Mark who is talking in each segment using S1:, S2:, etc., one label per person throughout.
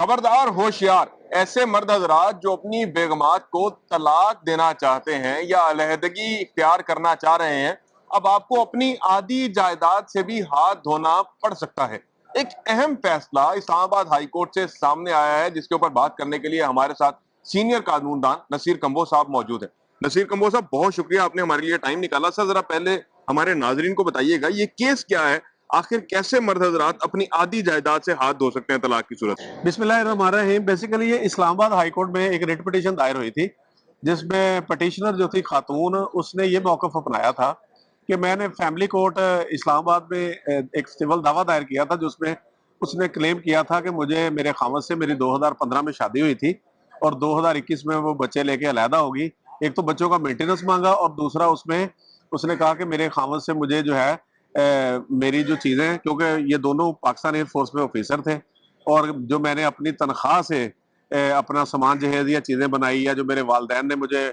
S1: خبردار ہوشیار ایسے مرد حضرات جو اپنی بیگمات کو طلاق دینا چاہتے ہیں یا علیحدگی اختیار کرنا چاہ رہے ہیں، اب آپ کو اپنی آدھی جائیداد سے بھی ہاتھ دھونا پڑ سکتا ہے۔ ایک اہم فیصلہ اسلام آباد ہائی کورٹ سے سامنے آیا ہے، جس کے اوپر بات کرنے کے لیے ہمارے ساتھ سینئر قانون دان نصیر کمبو صاحب موجود ہیں۔ نصیر کمبو صاحب، بہت شکریہ، آپ نے ہمارے لیے ٹائم نکالا۔ سر، ذرا پہلے ہمارے ناظرین کو بتائیے گا یہ کیس کیا ہے، آخر کیسے مرد حضرات اپنی آدھی جائیداد سے ہاتھ دھو سکتے ہیں طلاق کی صورت میں؟
S2: بسم اللہ الرحمن الرحیم۔ بیسیکلی یہ اسلام آباد ہائی کورٹ میں ایک ریٹ پٹیشن دائر ہوئی تھی، جس میں پٹیشنر جو تھی خاتون، اس نے یہ موقف اپنایا تھا کہ میں نے فیملی کورٹ اسلام آباد میں ایک سول دعویٰ دائر کیا تھا، جس میں اس نے کلیم کیا تھا کہ مجھے میرے خاوند سے میری 2015 میں شادی ہوئی تھی اور 2021 میں وہ بچے لے کے علیحدہ ہوگی۔ ایک تو بچوں کا مینٹیننس مانگا، اور دوسرا اس میں اس نے کہا کہ میرے خاوند سے مجھے جو ہے میری جو چیزیں، کیونکہ یہ دونوں پاکستان ایئر فورس میں آفیسر تھے، اور جو میں نے اپنی تنخواہ سے اپنا سامان جہیز یا چیزیں بنائی، یا جو میرے والدین نے مجھے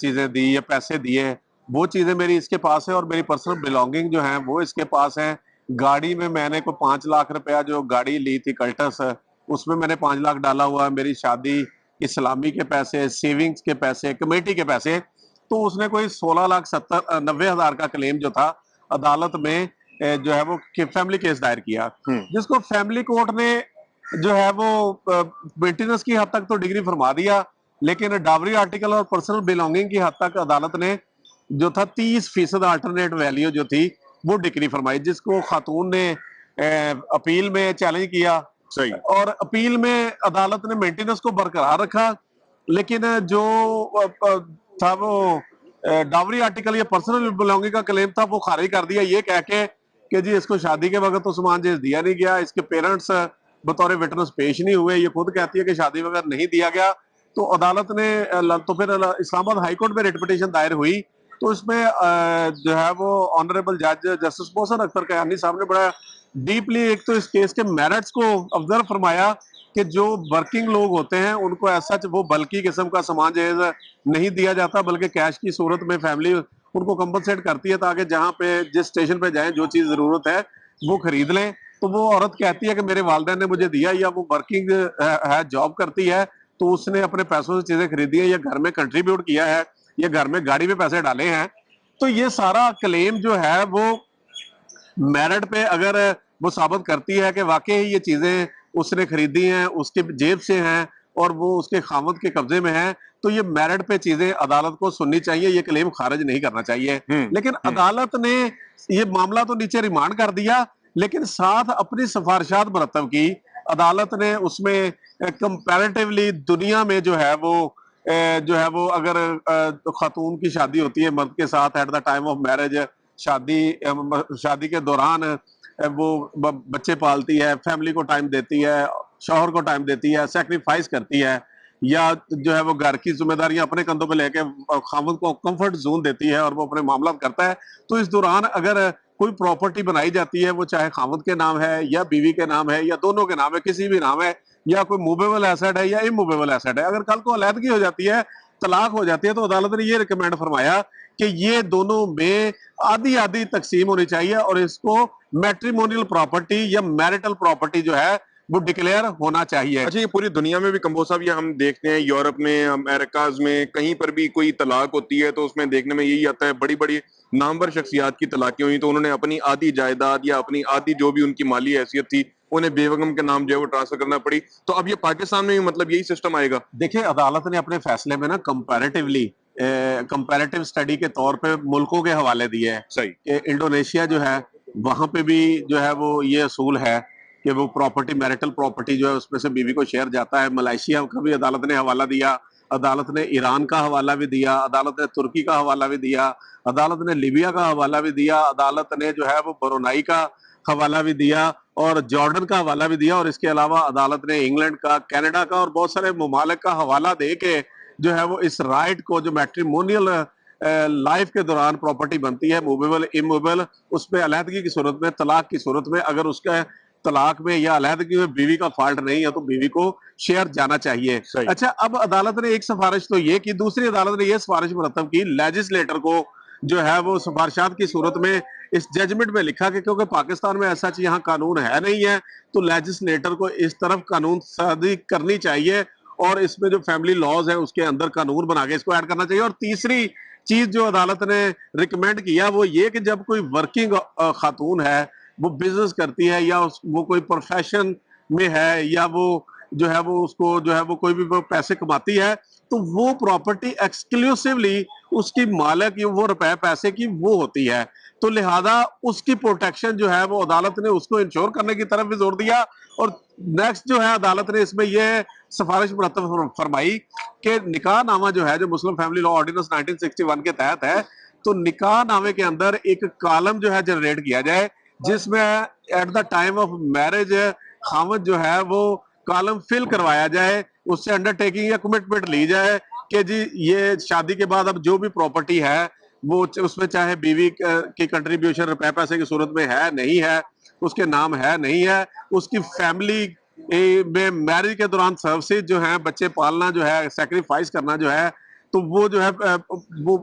S2: چیزیں دی یا پیسے دیے، وہ چیزیں میری اس کے پاس ہے، اور میری پرسنل بلانگنگ جو ہیں وہ اس کے پاس ہیں۔ گاڑی میں نے کوئی 5 لاکھ روپیہ جو گاڑی لی تھی کلٹس، اس میں نے 5 لاکھ ڈالا ہوا، میری شادی کی سلامی کے پیسے، سیونگز کے پیسے، کمیٹی کے پیسے، تو اس نے کوئی 16,90,000 کا کلیم جو تھا عدالت میں جو ہے وہ فیملی کیس دائر کیا، جس کو فیملی کورٹ نے جو ہے وہ مینٹیننس کی حد تک تو ڈگری فرما دیا، لیکن ڈاوری آرٹیکل اور پرسنل بلانگنگ کی حد تک عدالت نے جو تھا 30% آلٹرنیٹ ویلیو جو تھی وہ ڈگری فرمائی، جس کو خاتون نے اپیل میں چیلنج کیا۔
S1: صحیح۔
S2: اور اپیل میں عدالت نے مینٹیننس کو برقرار رکھا، لیکن جو تھا وہ ڈاوری آرٹیکل یا پرسنل بلانگنگ کا کلیم تھا وہ خارج کر دیا، یہ کہہ کے کہ جی اس کو شادی کے وقت تو سامان جہیز دیا نہیں گیا، اس کے پیرنٹس بطور وٹنس پیش نہیں ہوئے، یہ خود کہتی ہے کہ شادی وغیرہ نہیں دیا گیا۔ تو عدالت نے تو پھر اسلام آباد ہائی کورٹ میں ریٹ پٹیشن دائر ہوئی، تو اس میں جو ہے وہ آنریبل جج جسٹس محسن اختر کیانی صاحب نے بڑا ڈیپلی ایک تو اس کیس کے میرٹس کو آبزرو فرمایا کہ جو ورکنگ لوگ ہوتے ہیں ان کو ایسا وہ بلکی قسم کا سامان جہیز نہیں دیا جاتا، بلکہ کیش کی صورت میں فیملی ان کو کمپنسیٹ کرتی ہے تاکہ جہاں پہ جس اسٹیشن پہ جائیں جو چیز ضرورت ہے وہ خرید لیں۔ تو وہ عورت کہتی ہے کہ میرے والدین نے مجھے دیا، یا وہ ورکنگ ہے، جاب کرتی ہے، تو اس نے اپنے پیسوں سے چیزیں خریدی ہیں، یا گھر میں کنٹریبیوٹ کیا ہے، یا گھر میں گاڑی میں پیسے ڈالے ہیں۔ تو یہ سارا کلیم جو ہے وہ میرٹ پہ اگر وہ ثابت کرتی ہے کہ واقعی یہ چیزیں اس نے خریدی ہیں، اس کے جیب سے ہیں، اور وہ اس کے خاوند کے قبضے میں ہیں، تو یہ میرٹ پہ چیزیں عدالت کو سننی چاہیے، یہ کلیم خارج نہیں کرنا چاہیے۔ لیکن عدالت نے یہ معاملہ تو نیچے ریمانڈ کر دیا، لیکن ساتھ اپنی سفارشات مرتب کی۔ عدالت نے اس میں کمپیریٹیولی دنیا میں جو ہے وہ اگر خاتون کی شادی ہوتی ہے مرد کے ساتھ at the time of marriage, شادی کے دوران وہ بچے پالتی ہے، فیملی کو ٹائم دیتی ہے، شوہر کو ٹائم دیتی ہے، سیکریفائس کرتی ہے، یا جو ہے وہ گھر کی ذمہ داریاں اپنے کندھوں پہ لے کے خاوند کو کمفرٹ زون دیتی ہے اور وہ اپنے معاملات کرتا ہے، تو اس دوران اگر کوئی پراپرٹی بنائی جاتی ہے، وہ چاہے خاوند کے نام ہے یا بیوی کے نام ہے یا دونوں کے نام ہے، کسی بھی نام ہے، یا کوئی موویبل ایسٹ ہے یا اموویبل ایسٹ ہے، اگر کل کو علیحدگی ہو جاتی ہے، طلاق ہو جاتی ہے، تو عدالت نے یہ ریکمینڈ فرمایا کہ یہ دونوں میں آدھی آدھی تقسیم ہونی چاہیے، اور اس کو میٹریمونیل پراپرٹی یا میرٹل پراپرٹی جو ہے وہ ڈکلیئر ہونا چاہیے۔
S1: اچھا، یہ پوری دنیا میں بھی کمبو صاحب یہ ہم دیکھتے ہیں، یورپ میں، امریکاز میں، کہیں پر بھی کوئی طلاق ہوتی ہے تو اس میں دیکھنے میں یہی آتا ہے بڑی بڑی نامور شخصیات کی طلاقیں ہوئی تو انہوں نے اپنی آدھی جائیداد یا اپنی آدھی جو بھی ان کی مالی حیثیت تھی انہیں بیگم کے نام جو ہے وہ ٹرانسفر کرنا پڑی۔ تو اب یہ پاکستان میں بھی مطلب یہی سسٹم آئے گا؟
S2: دیکھیں، عدالت نے اپنے فیصلے میں نا کمپیریٹیو اسٹڈی کے طور پہ ملکوں کے حوالے دیے ہیں۔
S1: صحیح۔
S2: کہ انڈونیشیا جو ہے وہاں پہ بھی جو ہے وہ یہ اصول ہے کہ وہ پراپرٹی، میرٹل پراپرٹی جو ہے اس میں سے بیوی کو شیئر جاتا ہے۔ ملائیشیا کا بھی عدالت نے حوالہ دیا، عدالت نے ایران کا حوالہ بھی دیا، عدالت نے ترکی کا حوالہ بھی دیا، عدالت نے لیبیا کا حوالہ بھی دیا، عدالت نے جو ہے وہ برونائی کا حوالہ بھی دیا، اور جارڈن کا حوالہ بھی دیا، اور اس کے علاوہ عدالت نے انگلینڈ کا، کینیڈا کا اور بہت سارے ممالک کا حوالہ دے کے جو ہے وہ اس رائٹ کو، جو میٹریمونیل لائف کے دوران پراپرٹی بنتی ہے، موویبل اموویبل، اس میں علیحدگی کی صورت میں، طلاق کی صورت میں، اگر اس کا طلاق میں یا علیحدگی میں بیوی کا فالٹ نہیں ہے تو بیوی کو شیئر جانا چاہیے۔
S1: صحیح۔
S2: اچھا، اب عدالت نے ایک سفارش تو یہ کی، دوسری عدالت نے یہ سفارش مرتب کی لیجسلیٹر کو جو ہے وہ سفارشات کی صورت میں اس ججمنٹ میں لکھا کہ کیونکہ پاکستان میں ایسا یہاں قانون ہے نہیں ہے تو لیجسلیٹر کو اس طرف قانون سازی کرنی چاہیے اور اس میں جو فیملی لاز ہے اس کے اندر قانون بنا کے اس کو ایڈ کرنا چاہیے. اور تیسری چیز جو عدالت نے ریکمینڈ کیا وہ یہ کہ جب کوئی ورکنگ خاتون ہے وہ بزنس کرتی ہے یا وہ کوئی پروفیشن میں ہے یا وہ جو ہے وہ اس کو جو ہے وہ کوئی بھی پیسے کماتی ہے تو وہ پراپرٹی ایکسکلوسیولی اس کی مالک وہ روپے پیسے کی وہ ہوتی ہے. تو لہذا اس کی پروٹیکشن جو ہے وہ عدالت نے اس کو انشور کرنے کی طرف بھی زور دیا. اور نیکسٹ جو ہے عدالت نے اس میں یہ سفارش مرتب فرمائی کہ نکاح نامہ جو ہے جو مسلم فیملی لا آرڈیننس 1961 کے تحت ہے تو نکاح نامے کے اندر ایک کالم جو ہے جنریٹ کیا جائے جس میں at the time of marriage خاوند جو ہے وہ کالم فل کروایا جائے, اس سے انڈر ٹیکنگ یا کمٹمنٹ لی جائے کہ جی یہ شادی کے بعد اب جو بھی پراپرٹی ہے وہ اس میں چاہے بیوی کی کنٹریبیوشن روپے پیسے کی صورت میں ہے نہیں ہے, اس کے نام ہے نہیں ہے, اس کی فیملی میں میرج کے دوران سروسز جو ہیں بچے پالنا جو ہے سیکریفائس کرنا جو ہے تو وہ جو ہے وہ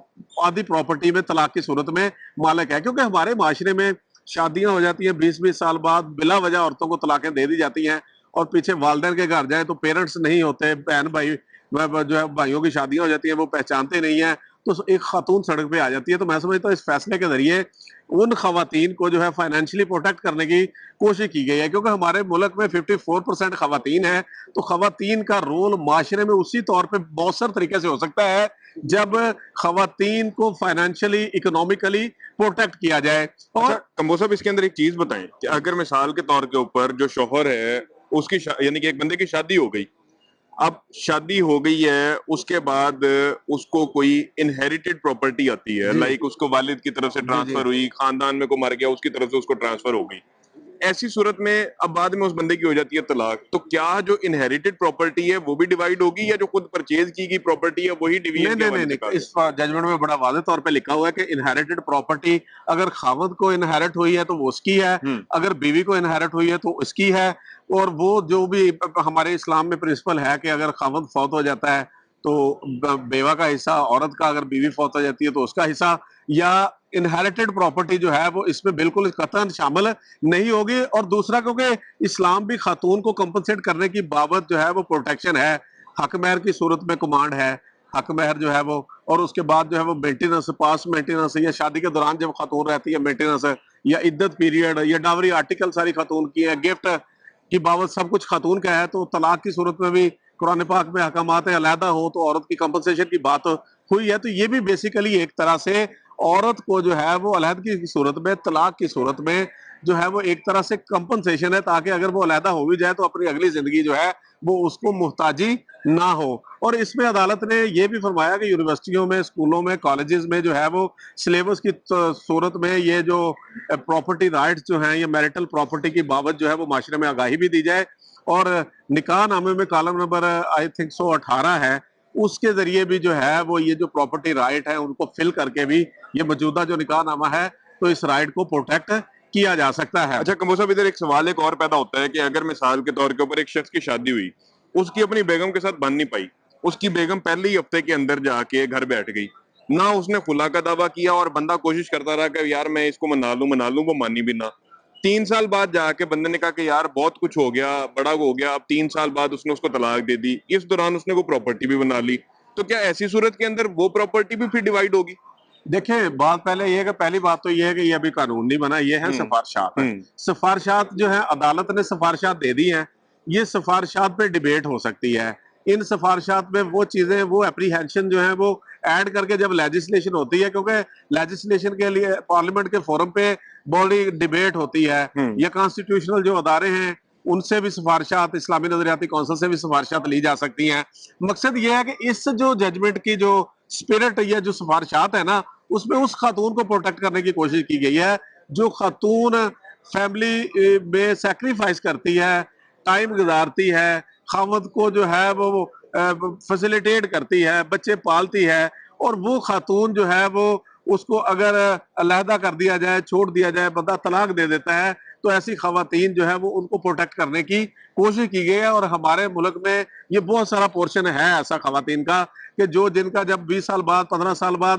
S2: آدھی پراپرٹی میں طلاق کی صورت میں مالک ہے. کیونکہ ہمارے معاشرے میں شادیاں ہو جاتی ہیں 20-20 سال بعد بلا وجہ عورتوں کو طلاقیں دے دی جاتی ہیں اور پیچھے والدین کے گھر جائیں تو پیرنٹس نہیں ہوتے, بہن بھائی جو ہے بھائیوں کی شادیاں ہو جاتی ہیں وہ پہچانتے نہیں ہیں تو ایک خاتون سڑک پہ آ جاتی ہے. تو میں سمجھتا ہوں اس فیصلے کے ذریعے ان خواتین کو جو ہے فائنینشلی پروٹیکٹ کرنے کی کوشش کی گئی ہے کیونکہ ہمارے ملک میں 54% خواتین ہیں تو خواتین کا رول معاشرے میں اسی طور پہ مؤثر طریقے سے ہو سکتا ہے جب خواتین کو فائنینشلی اکنومیکلی پروٹیکٹ کیا جائے. اور
S1: اچھا کمبو صاحب اس کے اندر ایک چیز بتائیں کہ اگر مثال کے طور کے اوپر جو شوہر ہے اس کی یعنی کہ ایک بندے کی شادی ہو گئی, اب شادی ہو گئی ہے اس کے بعد اس کو کوئی انہیریٹڈ پراپرٹی آتی ہے لائک اس کو والد کی طرف سے ٹرانسفر ہوئی, خاندان میں کو مر گیا اس کی طرف سے اس کو ٹرانسفر ہو گئی, ایسی صورت میں اب بعد میں اس بندے کی ہو جاتی ہے طلاق, تو کیا جو انہیریٹڈ پراپرٹی ہے وہ بھی ڈیوائیڈ ہوگی یا جو خود پرچیز کی گئی پراپرٹی ہے وہی ڈیویژن کے حوالے سے کہا
S2: اس ججمنٹ میں بڑا واضح طور پہ لکھا ہوا ہے کہ انہیریٹڈ پراپرٹی اگر خاوند کو انہیرٹ ہوئی ہے تو وہ اس کی ہے, اگر بیوی کو انہیرٹ ہوئی ہے تو اس کی ہے. اور وہ جو بھی ہمارے اسلام میں پرنسپل ہے کہ اگر خاوند فوت ہو جاتا ہے تو بیوہ کا حصہ, عورت کا اگر بیوی فوت ہو جاتی ہے تو اس کا حصہ, یا انہیریٹڈ پراپرٹی جو ہے وہ اس میں بالکل قطعاً شامل نہیں ہوگی. اور دوسرا کیونکہ اسلام بھی خاتون کو کمپنسیٹ کرنے کی بابت جو ہے وہ پروٹیکشن ہے, حق مہر کی صورت میں کمانڈ ہے, حق مہر جو ہے وہ, اور اس کے بعد جو ہے وہ مینٹیننس, پاس مینٹیننس یا شادی کے دوران جب خاتون رہتی ہے مینٹیننس یا عدت پیریڈ یا ڈاوری آرٹیکل ساری خاتون کی ہے, گفٹ کی بابت سب کچھ خاتون کا ہے. تو طلاق کی صورت میں بھی قرآن پاک میں احکامات علیحدہ ہوں تو عورت کی کمپنسیشن کی بات ہوئی ہے. تو یہ بھی بیسیکلی ایک طرح سے عورت کو جو ہے وہ علیحدگی کی صورت میں, طلاق کی صورت میں جو ہے وہ ایک طرح سے کمپنسیشن ہے تاکہ اگر وہ علیحدہ ہو بھی جائے تو اپنی اگلی زندگی جو ہے وہ اس کو محتاجی نہ ہو. اور اس میں عدالت نے یہ بھی فرمایا کہ یونیورسٹیوں میں, اسکولوں میں, کالجز میں جو ہے وہ سلیبس کی صورت میں یہ جو پراپرٹی رائٹس جو ہیں یا میرٹل پراپرٹی کی بابت جو ہے وہ معاشرے میں آگاہی بھی دی جائے. اور نکاح نامے میں کالم نمبر آئی تھنک 118 ہے, اس کے ذریعے بھی جو ہے وہ یہ جو پراپرٹی رائٹ ہے ان کو فل کر کے بھی یہ موجودہ جو نکاح نامہ ہے تو اس رائٹ کو پروٹیکٹ کیا جا سکتا ہے.
S1: اچھا کمبو صاحب ادھر ایک سوال ایک اور پیدا ہوتا ہے کہ اگر مثال کے طور کے اوپر ایک شخص کی شادی ہوئی, اس کی اپنی بیگم کے ساتھ بن نہیں پائی, اس کی بیگم پہلے ہی ہفتے کے اندر جا کے گھر بیٹھ گئی, نہ اس نے خلا کا دعویٰ کیا اور بندہ کوشش کرتا رہا کہ یار میں اس کو منا لوں, وہ مانی بھی نہ. 3 سال بعد جا کے بندے نے کہا کہ یار بہت کچھ ہو گیا, بڑا ہو گیا, اب 3 سال بعد اس نے اس کو طلاق دے دی, اس دوران اس نے وہ پراپرٹی بھی بنا لی, تو کیا ایسی صورت کے اندر وہ پراپرٹی بھی پھر ڈیوائیڈ ہوگی؟
S2: دیکھیں بات پہلے یہ ہے کہ پہلی بات تو یہ ہے کہ یہ ابھی قانون نہیں بنا, یہ ہے سفارشات. سفارشات جو ہے عدالت نے سفارشات دے دی ہیں, یہ سفارشات پہ ڈیبیٹ ہو سکتی ہے. ان سفارشات میں وہ چیزیں, وہ اپریہینشن جو ہیں وہ ایڈ کر کے جب لیجسلیشن ہوتی ہے, کیونکہ لیجسلیشن کے لیے پارلیمنٹ کے فورم پہ بڑی ڈیبیٹ ہوتی ہے, یا کانسٹیٹیوشنل جو ادارے ہیں ان سے بھی سفارشات, اسلامی نظریاتی کونسل سے بھی سفارشات لی جا سکتی ہیں. مقصد یہ ہے کہ اس جو ججمنٹ کی جو اسپرٹ یا جو سفارشات ہے نا اس میں اس خاتون کو پروٹیکٹ کرنے کی کوشش کی گئی ہے جو خاتون فیملی میں سیکریفائس کرتی ہے, ٹائم گزارتی ہے, خاوند کو جو ہے وہ فیسیلیٹیٹ کرتی ہے, بچے پالتی ہے, اور وہ خاتون جو ہے وہ اس کو اگر علیحدہ کر دیا جائے, چھوڑ دیا جائے, بندہ طلاق دے دیتا ہے تو ایسی خواتین جو ہے وہ ان کو پروٹیکٹ کرنے کی کوشش کی گئی ہے. اور ہمارے ملک میں یہ بہت سارا پورشن ہے ایسا خواتین کا کہ جو جن کا جب 20 سال بعد 15 سال بعد